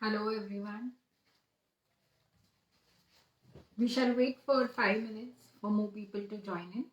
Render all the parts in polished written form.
Hello everyone. We shall wait for 5 minutes for more people to join in.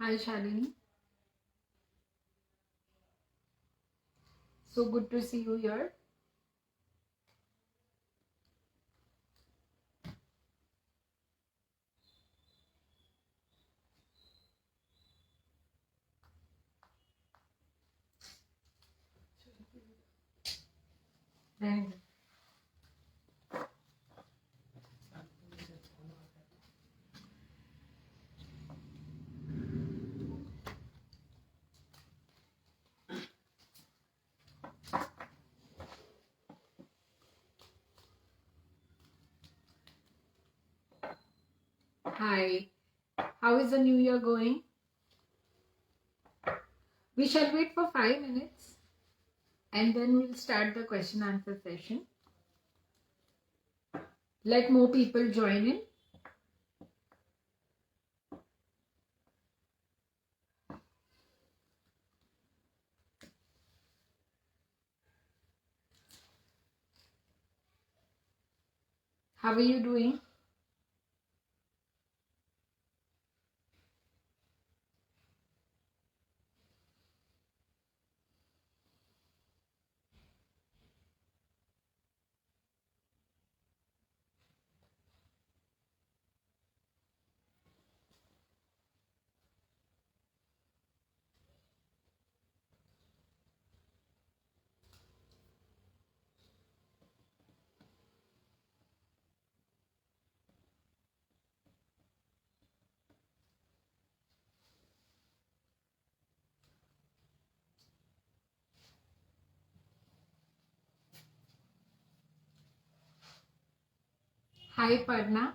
Hi Shalini. So good to see you here. Then hi. How is the new year going? We shall wait for 5 minutes and then we'll start the question answer session. Let more people join in. How are you doing? Hi Parna.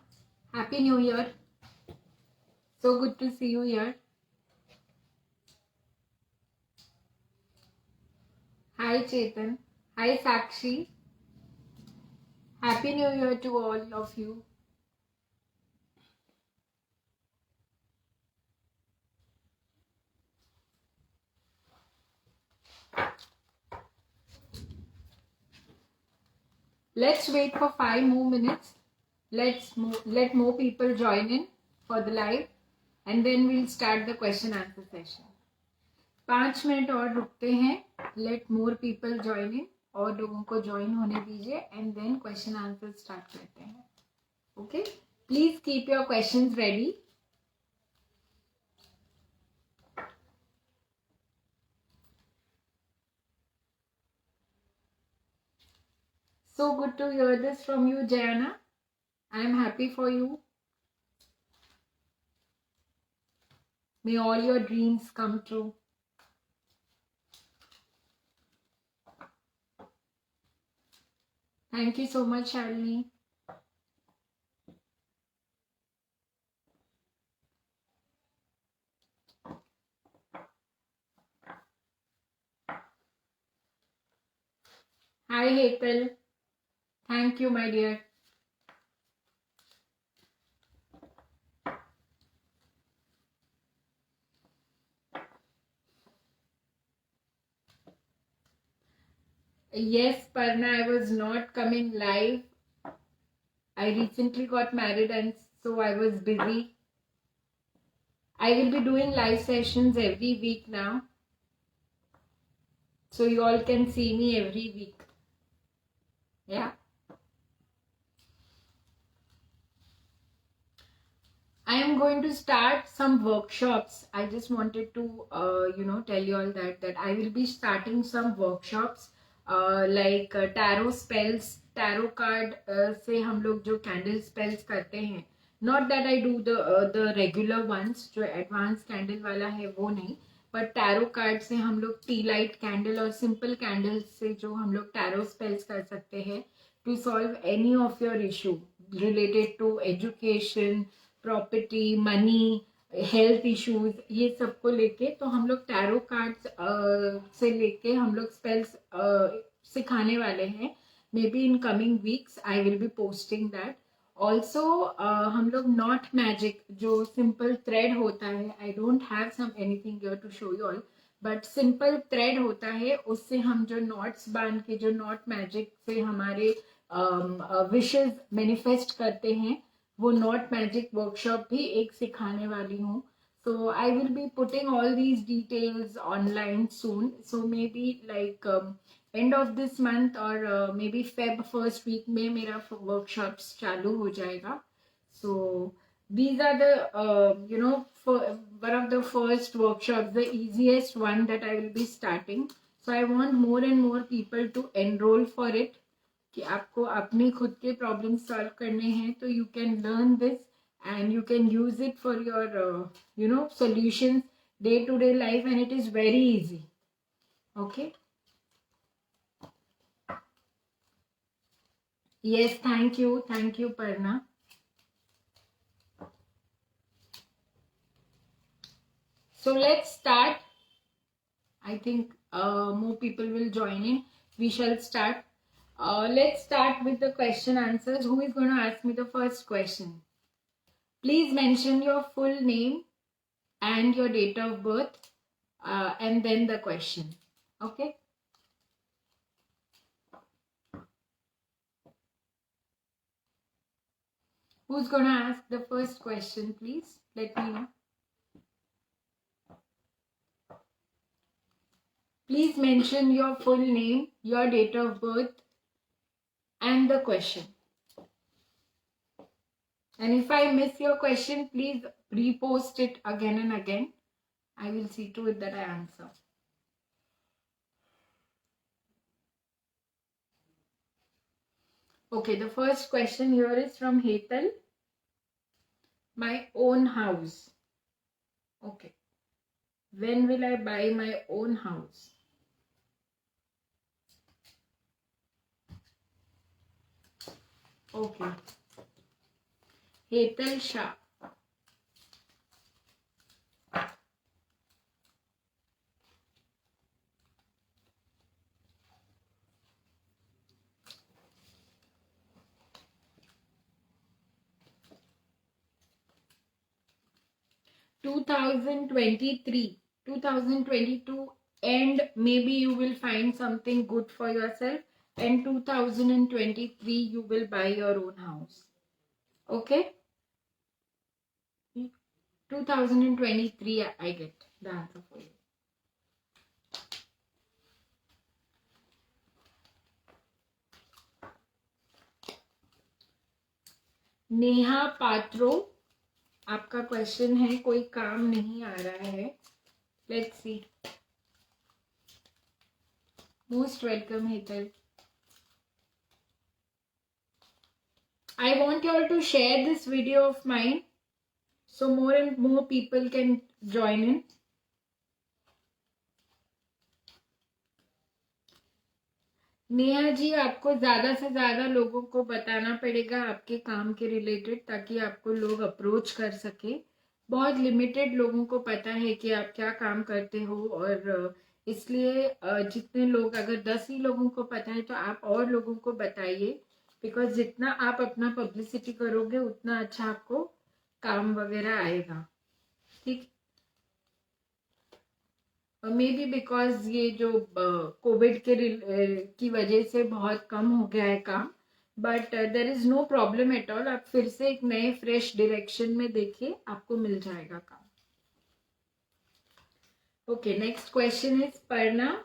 Happy New Year. So good to see you here. Hi Chetan. Hi Sakshi. Happy New Year to all of you. Let's wait for 5 more minutes. Let more people join in for the live and then we'll start the question answer session. 5 minute और रुकते हैं. Let more people join in. और लोगों को join होने दीजिए and then question answer start करते हैं. Okay? Please keep your questions ready. So good to hear this from you, Jayana. I am happy for you. May all your dreams come true. Thank you so much, Shalini. Hi, Hetal. Thank you, my dear. Yes, Parna, I was not coming live. I recently got married and so I was busy. I will be doing live sessions every week now. So you all can see me every week. Yeah. I am going to start some workshops. I just wanted to, tell you all that I will be starting some workshops like tarot spells, tarot card से हम लोग जो candle spells करते हैं. Not that I do the regular ones, जो advanced candle वाला है वो नहीं. पर टैरो कार्ड से हम लोग टी लाइट कैंडल और सिंपल कैंडल से जो हम लोग टैरो स्पेल्स कर सकते हैं to solve any of your issue related to education, property, money, health issues, ये सबको लेके तो हम लोग टैरो कार्ड्स से लेके हम लोग स्पेल्स सिखाने वाले हैं. Maybe in coming weeks I will be posting that. Also हम लोग नॉट मैजिक जो सिंपल थ्रेड होता है, I don't have some anything here to show you all, but simple thread होता है, उससे हम जो नॉट्स बांध के जो नॉट मैजिक से हमारे विशेस मैनिफेस्ट करते हैं, वो नॉट मैजिक वर्कशॉप भी एक सिखाने वाली हूँ. So I will be putting all these details online soon. So maybe like end of this month or maybe Feb first week में मेरा workshops चालू हो जाएगा. So these are the for one of the first workshops, the easiest one that I will be starting. So I want more and more people to enroll for it. कि आपको अपने खुद के प्रॉब्लम सॉल्व करने हैं तो you can learn this and you can use it for your solutions day to day life, and it is very easy. Okay, yes, thank you Parna. So let's start. I think more people will join in. We shall start. Let's start with the question answers. Who is going to ask me the first question? Please mention your full name and your date of birth, and then the question. Okay. Who's going to ask the first question, please? Let me know. Please mention your full name, your date of birth, and the question. And if I miss your question, please repost it again and again. I will see to it that I answer. Okay, the first question here is from Hetal. My own house. Okay. When will I buy my own house? Okay. Hetal Shah. (2023), 2022 and maybe you will find something good for yourself, and 2023 you will buy your own house. Okay, 2023 I get the answer for you. Neha Patro, आपका question है कोई काम नहीं आ रहा है. Let's see. Most welcome Hetal. I want you all to share this video of mine so more and more people can join in. Neha ji, आपको ज्यादा से ज्यादा लोगों को बताना पड़ेगा आपके काम के रिलेटेड, ताकि आपको लोग अप्रोच कर सके. बहुत लिमिटेड लोगों को पता है कि आप क्या काम करते हो, और इसलिए जितने लोग, अगर 10 ही लोगों को पता है तो आप और लोगों को बताइए, बिकॉज जितना आप अपना पब्लिसिटी करोगे उतना अच्छा आपको काम वगैरह आएगा. ठीक. मे बी बिकॉज ये जो कोविड के की वजह से बहुत कम हो गया है काम, but there is no problem at all. आप फिर से एक नए फ्रेश डायरेक्शन में देखिए, आपको मिल जाएगा काम. Okay, next question is Parna.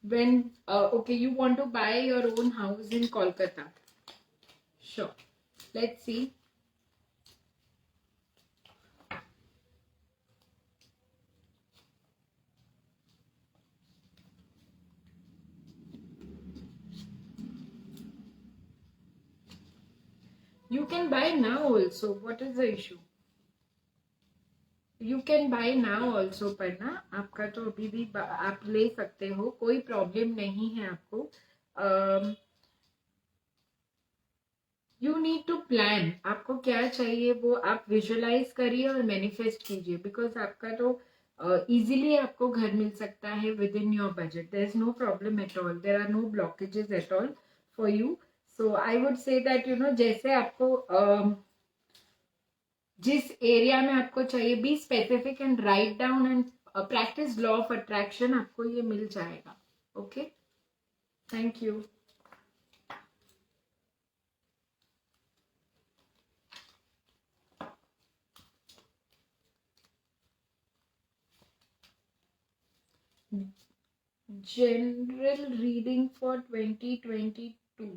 When okay, you want to buy your own house in Kolkata? Sure. Let's see. You can buy now also. What is the issue? You can buy now also, पढ़ना आपका तो अभी भी आप ले सकते हो, कोई प्रॉब्लम नहीं है आपको. You need to plan. आपको क्या चाहिए वो आप विजुअलाइज करिए और मैनिफेस्ट कीजिए, बिकॉज आपका तो इजीली आपको घर मिल सकता है within your budget. There is no problem at all, there are no blockages at all for you. So I would say that जैसे आपको जिस एरिया में आपको चाहिए, be specific and write down and practice law of attraction, आपको ये मिल जाएगा. Okay, thank you. General reading for 2022.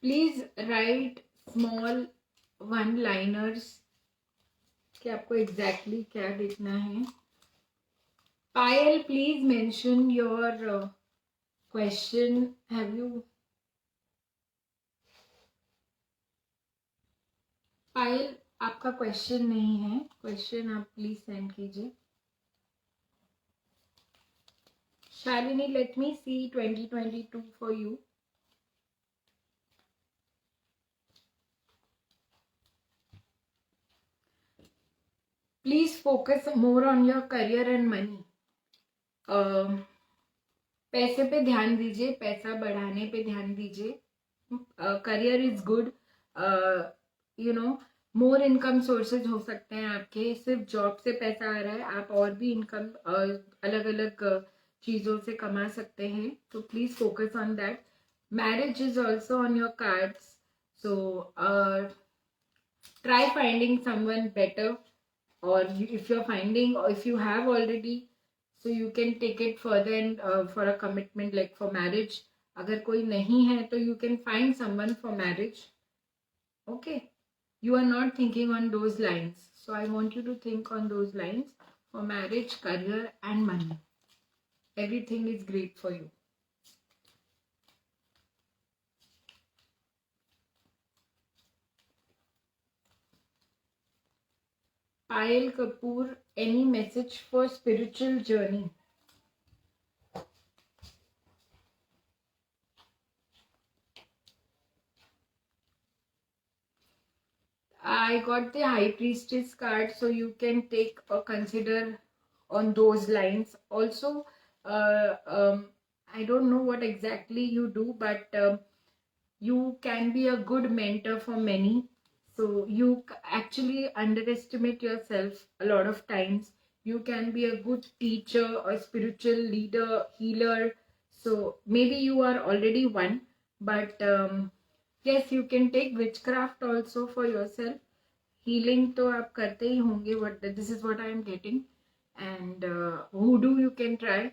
Please write small one-liners कि आपको exactly क्या लिखना है. Payal, please mention your question. Have you? Payal, आपका क्वेश्चन नहीं है, क्वेश्चन आप प्लीज सेंड कीजिए. Shalini, let me see 2022 for you. Please focus more on your career and money. पैसे पे ध्यान दीजिए, पैसा बढ़ाने पे ध्यान दीजिए. Career is good. More income sources हो सकते हैं आपके. सिर्फ जॉब से पैसा आ रहा है, आप और भी इनकम अलग अलग चीजों से कमा सकते हैं. तो please focus on that. Marriage is also on your cards, so try finding someone better, or if you're finding, or if you have already, so you can take it further and for a commitment like for marriage. अगर कोई नहीं है तो you can find someone for marriage. Okay, you are not thinking on those lines, so I want you to think on those lines for marriage, career and money. Everything is great for you. Payal Kapoor, any message for spiritual journey? I got the High Priestess card, so you can take or consider on those lines. Also, I don't know what exactly you do, but you can be a good mentor for many. So you actually underestimate yourself a lot of times. You can be a good teacher or spiritual leader, healer. So maybe you are already one, but yes, you can take witchcraft also for yourself. Healing तो आप करते ही होंगे. This is what I am getting. And voodoo you can try.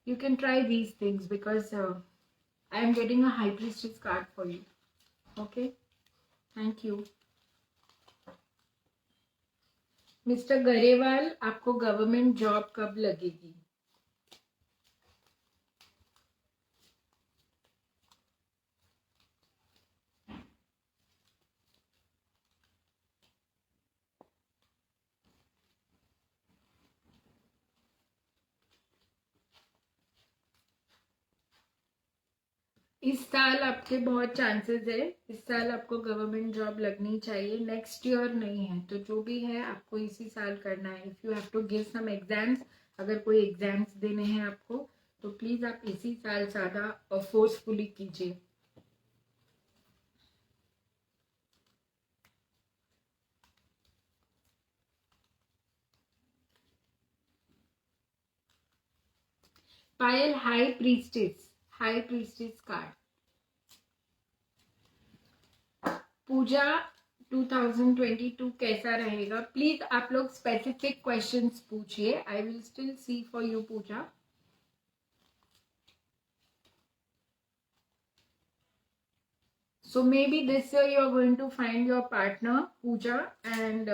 You can try these things because I am getting a High Priestess card for you. Okay, thank you. Mister Grewal, आपको government job कब लगेगी? इस साल आपके बहुत chances है. इस साल आपको गवर्नमेंट जॉब लगनी चाहिए. नेक्स्ट ईयर नहीं है तो जो भी है आपको इसी साल करना है. If you have to give some exams, अगर कोई एग्जाम्स देने हैं आपको तो प्लीज आप इसी साल ज्यादा फोर्सफुली कीजिए. Payal, high priestess card. Pooja, 2022 कैसा रहेगा? प्लीज आप लोग स्पेसिफिक क्वेश्चंस पूछिए. I will still see for you Pooja. So maybe this year you are going to find your partner, Pooja, and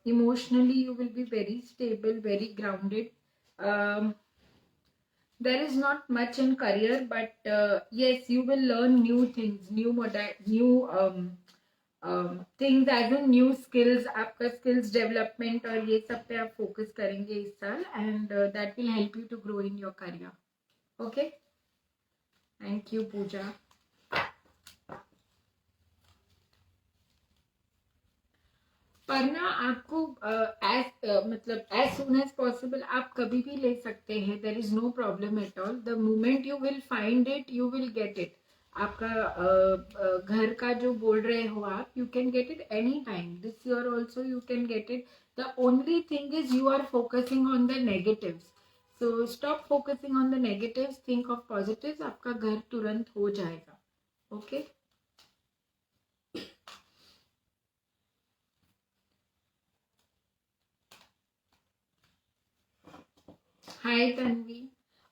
emotionally you will be very stable, very grounded. there is not much in career, but yes, you will learn new things, things as in new skills. आपका skills development और ये सब पे आप focus करेंगे इस साल, and that will help you to grow in your career. Okay? Thank you, Pooja. पढ़ना आपको मतलब as soon as possible आप कभी भी ले सकते हैं. There is no problem at all. The moment you will find it, you will get it. आपका घर का जो बोल रहे हो आप, you can get it any time. This year also you can get it. The only thing is you are focusing on the negatives. So stop focusing on the negatives. Think of positives. आपका घर तुरंत हो जाएगा. Okay? हाय Tanvi.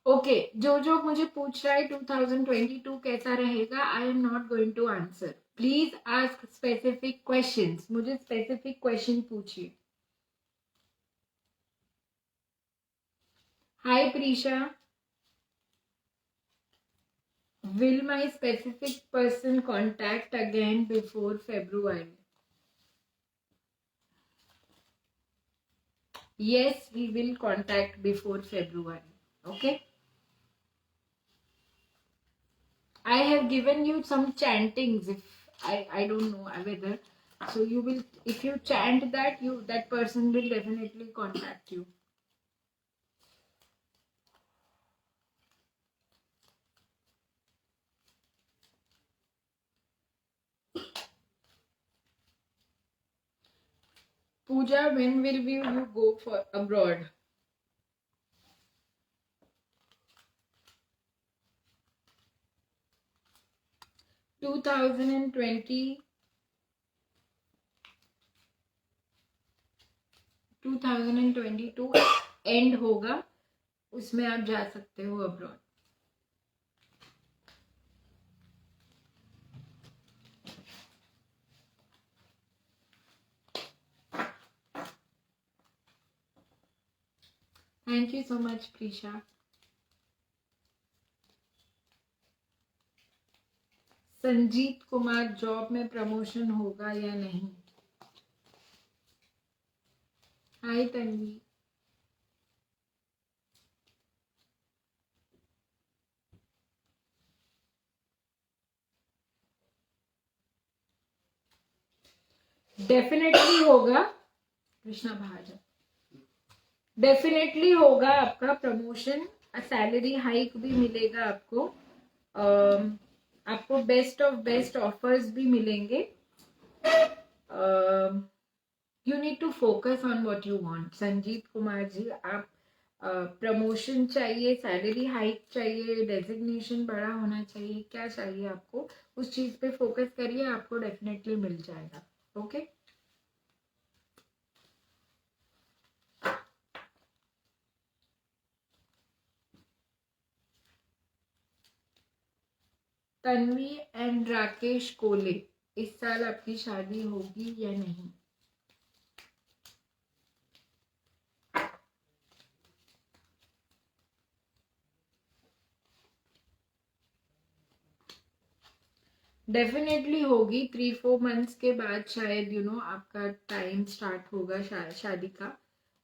Okay, जो मुझे पूछ रहा है 2022 कैसा रहेगा, I am not going to answer. Please ask specific questions. मुझे स्पेसिफिक क्वेश्चन पूछिए. Hi Preesha. Will my specific person contact again before February? Yes, he will contact before February. Okay? I have given you some chantings. If I don't know whether, so you will, if you chant that, that person will definitely contact you. Pooja, when will you go for abroad? Two thousand and 2022 and होगा, उसमें आप जा सकते हो abroad. Thank you so much Prisha. Sanjeet Kumar, job में promotion होगा या नहीं? हाय तन्वी. डेफिनेटली होगा कृष्णा भाजा. डेफिनेटली होगा आपका प्रमोशन. सैलरी हाइक भी मिलेगा आपको. आपको बेस्ट ऑफ बेस्ट ऑफर्स भी मिलेंगे. You need to focus on what you want. Sanjeet Kumar ji, आप प्रमोशन चाहिए, सैलरी हाइक चाहिए, डेजिग्नेशन बड़ा होना चाहिए, क्या चाहिए आपको, उस चीज पे फोकस करिए, आपको डेफिनेटली मिल जाएगा. ओके? तन्वी एंड राकेश कोले, इस साल आपकी शादी होगी या नहीं? डेफिनेटली होगी. 3-4 मंथ्स के बाद शायद आपका टाइम स्टार्ट होगा शादी का.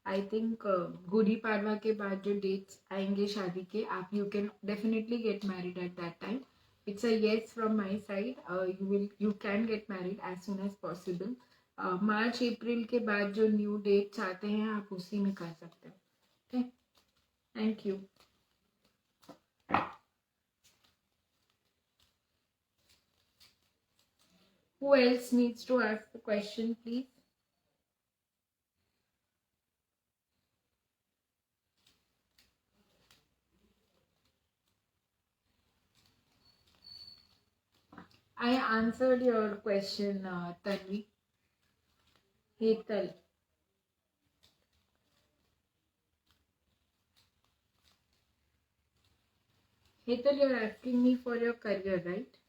आई थिंक गुड़ी पाड़वा के बाद जो डेट्स आएंगे शादी के, आप you can definitely get married at that time. It's a yes from my side. You can get married as soon as possible. March April के बाद जो न्यू डेट्स आते हैं, आप उसी में कर सकते हो. Okay? Thank you. Who else needs to ask the question, please? I answered your question, Tanvi. Hetal. Hetal, you're asking me for your career, right?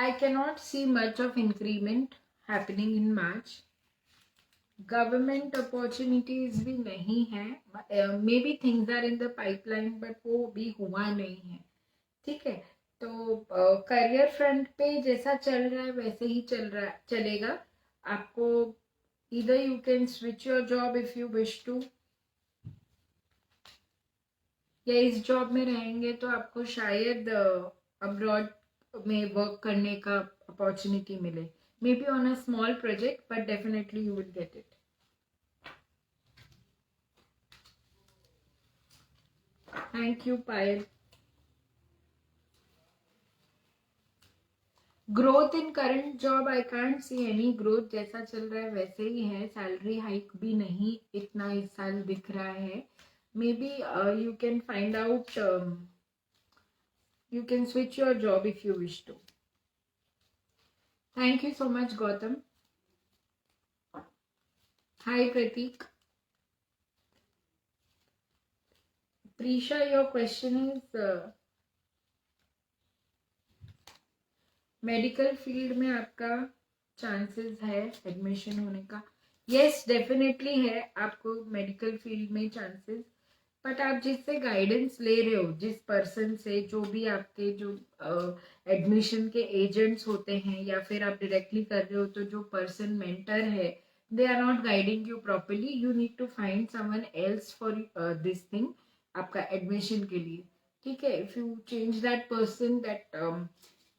I cannot see much of increment. happening in March. Government opportunities भी नहीं है, maybe things are in the pipeline but वो भी हुआ नहीं है. ठीक है, तो करियर फ्रंट पे जैसा चल रहा है वैसे ही चलेगा आपको. इधर you can switch your job if you wish to, या इस जॉब में रहेंगे तो आपको शायद अब्रॉड में वर्क करने का अपॉर्चुनिटी मिले. May be on a small project but definitely you will get it. Thank you Payal. Growth in current job I can't see any growth. जैसा चल रहा है वैसे ही है. सैलरी हाइक भी नहीं इतना इस साल दिख रहा है. May be you can find out, you can switch your job if you wish to. Thank you so much, Gautam. Hi, Pratik. Prisha, your question is medical field में आपका चांसेस है एडमिशन होने का. यस, डेफिनेटली है आपको medical field में chances. But आप जिससे गाइडेंस ले रहे हो, जिस पर्सन से, जो भी आपके जो एडमिशन के एजेंट्स होते हैं या फिर आप डायरेक्टली कर रहे हो, तो जो पर्सन मेंटर है, they are not guiding you properly. You need to find someone else for this thing, आपका एडमिशन के लिए. ठीक है, if you change that person, that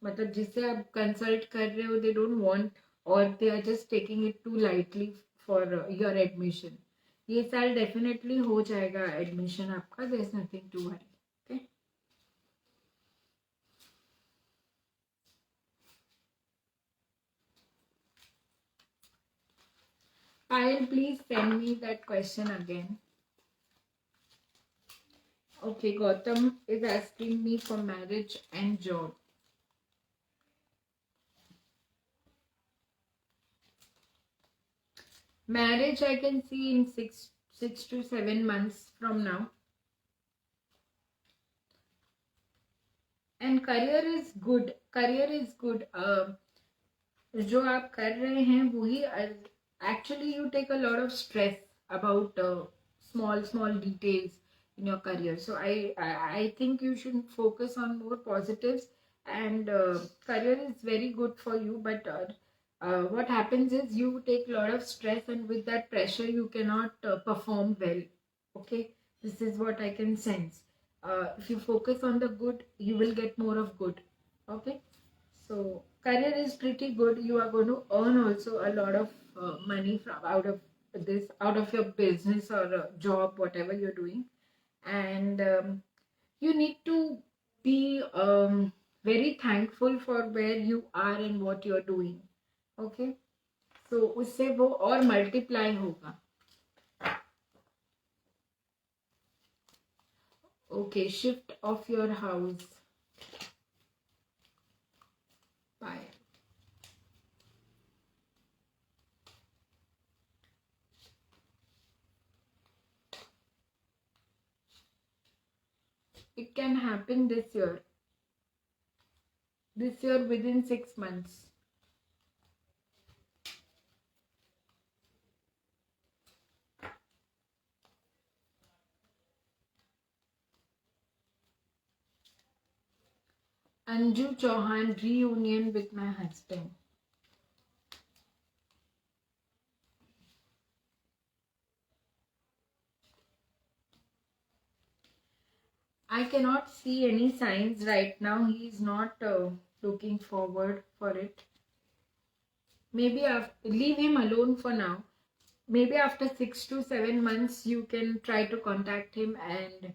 मतलब जिससे आप कंसल्ट कर रहे हो, दे डोंट वांट और they are just taking it too lightly for your admission. ये साल डेफिनेटली हो जाएगा एडमिशन आपका. There is nothing to worry. Okay, Payal please send me that question again. Okay, Gautam is asking me for marriage and job. Marriage I can see in 6 to 7 months from now. And career is good. Career is good. जो आप कर रहे हैं वही. Actually you take a lot of stress about small details in your career. So I think you should focus on more positives, and career is very good for you. But what happens is you take a lot of stress, and with that pressure you cannot perform well. Okay, this is what I can sense. If you focus on the good, you will get more of good. Okay, so career is pretty good. You are going to earn also a lot of money from out of your business or job, whatever you're doing. And you need to be very thankful for where you are and what you're doing. Okay, so उससे वो और multiply होगा. Okay, shift of your house. Bye. It can happen this year. This year within 6 months. Anju Chauhan, reunion with my husband. I cannot see any signs right now. He is not looking forward for it. Maybe leave him alone for now. Maybe after 6 to 7 months you can try to contact him, and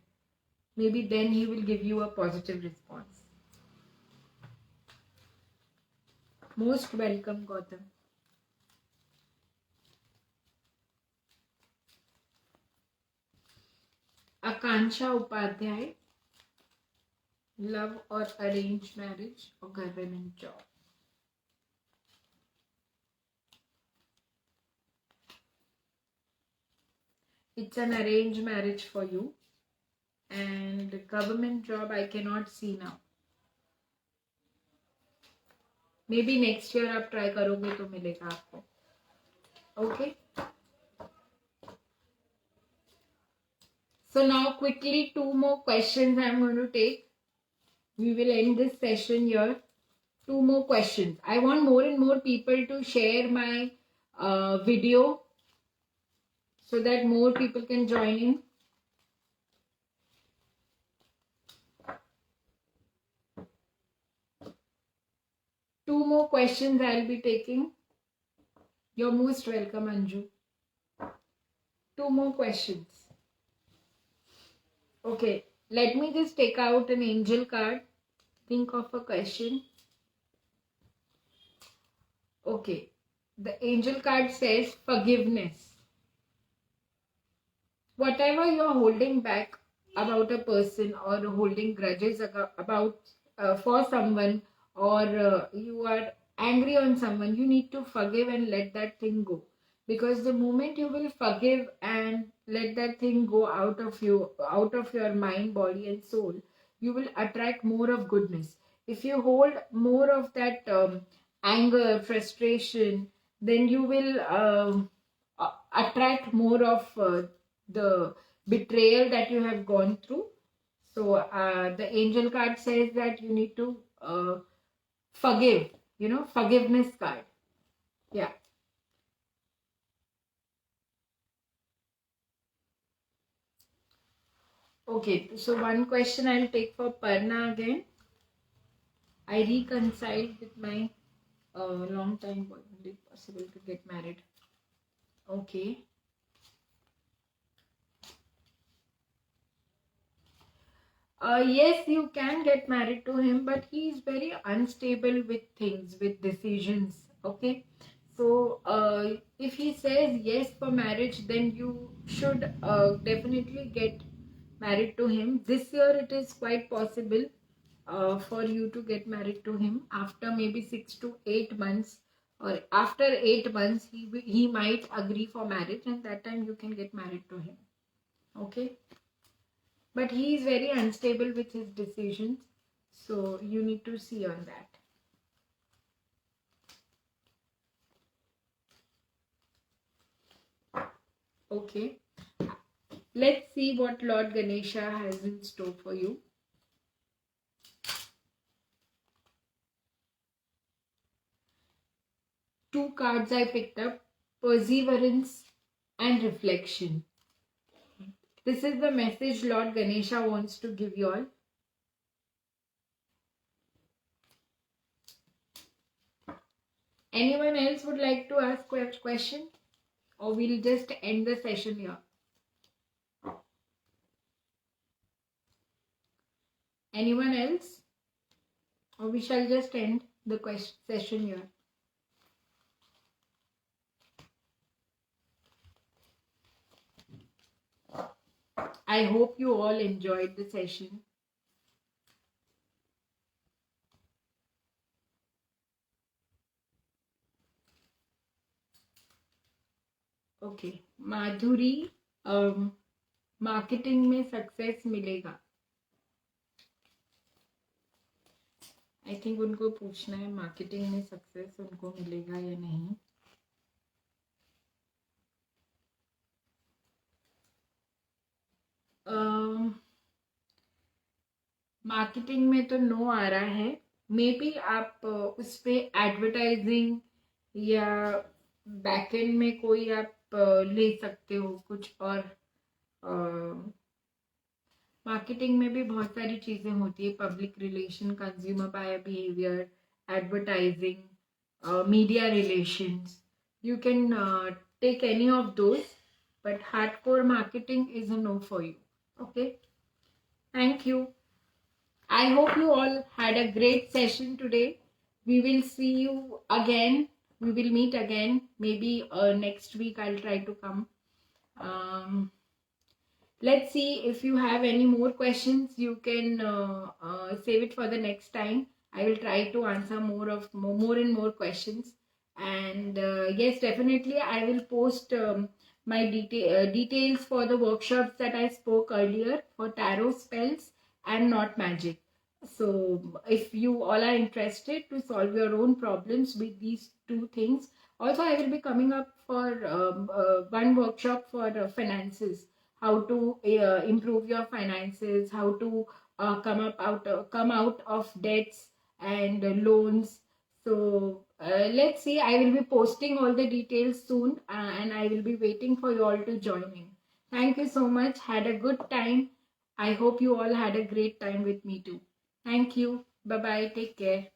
maybe then he will give you a positive response. Most welcome, Gautam. Akansha Upadhyay, love or arranged marriage or government job? It's an arranged marriage for you, and government job I cannot see now. May be next year आप try करोगे तो मिलेगा आपको. Okay. So now quickly 2 more questions I am going to take. We will end this session here. 2 more questions. I want more and more people to share my video so that more people can join in. 2 more questions I'll be taking. You're most welcome, Anju. 2 more questions. Okay, let me just take out an angel card. Think of a question. Okay, the angel card says forgiveness. Whatever you're holding back about a person or holding grudges about for someone, or you are angry on someone, you need to forgive and let that thing go. Because the moment you will forgive and let that thing go out of you, out of your mind, body and soul, you will attract more of goodness. If you hold more of that anger, frustration, then you will attract more of the betrayal that you have gone through. So the angel card says that you need to forgive, forgiveness card. Yeah. Okay, so one question I'll take for Parna again. I reconciled with my long time boyfriend. Is it possible to get married? Okay. Yes, you can get married to him, but he is very unstable with things, with decisions. Okay. So if he says yes for marriage, then you should definitely get married to him. This year it is quite possible for you to get married to him after maybe 6 to 8 months, or after 8 months he might agree for marriage, and that time you can get married to him. Okay. But he is very unstable with his decisions, so you need to see on that. Okay. Let's see what Lord Ganesha has in store for you. Two cards I picked up: perseverance and reflection. This is the message Lord Ganesha wants to give you all. Anyone else would like to ask a question, or we'll just end the session here? Anyone else? Or we shall just end the session here. I hope you all enjoyed the session. Okay, Madhuri, marketing में success मिलेगा? I think उनको पूछना है marketing में success उनको मिलेगा या नहीं. मार्केटिंग में तो नो आ रहा है. मे बी आप उस पे एडवर्टाइजिंग या बैकएंड में कोई आप ले सकते हो कुछ. और मार्केटिंग में भी बहुत सारी चीजें होती है: public relation, consumer buyer behaviour, advertising, media relations. You can take any of those, but hardcore marketing is a no for you. Okay. Thank you. I hope you all had a great session today. We will see you again. We will meet again. Maybe next week I'll try to come. Let's see, if you have any more questions, you can save it for the next time. I will try to answer more and more questions. And yes, definitely I will post my details for the workshops that I spoke earlier for tarot spells and not magic. So if you all are interested to solve your own problems with these two things, also I will be coming up for one workshop for finances, how to improve your finances, how to come out of debts and loans. So let's see, I will be posting all the details soon, and I will be waiting for you all to join in. Thank you so much. Had a good time. I hope you all had a great time with me too. Thank you. Bye bye. Take care.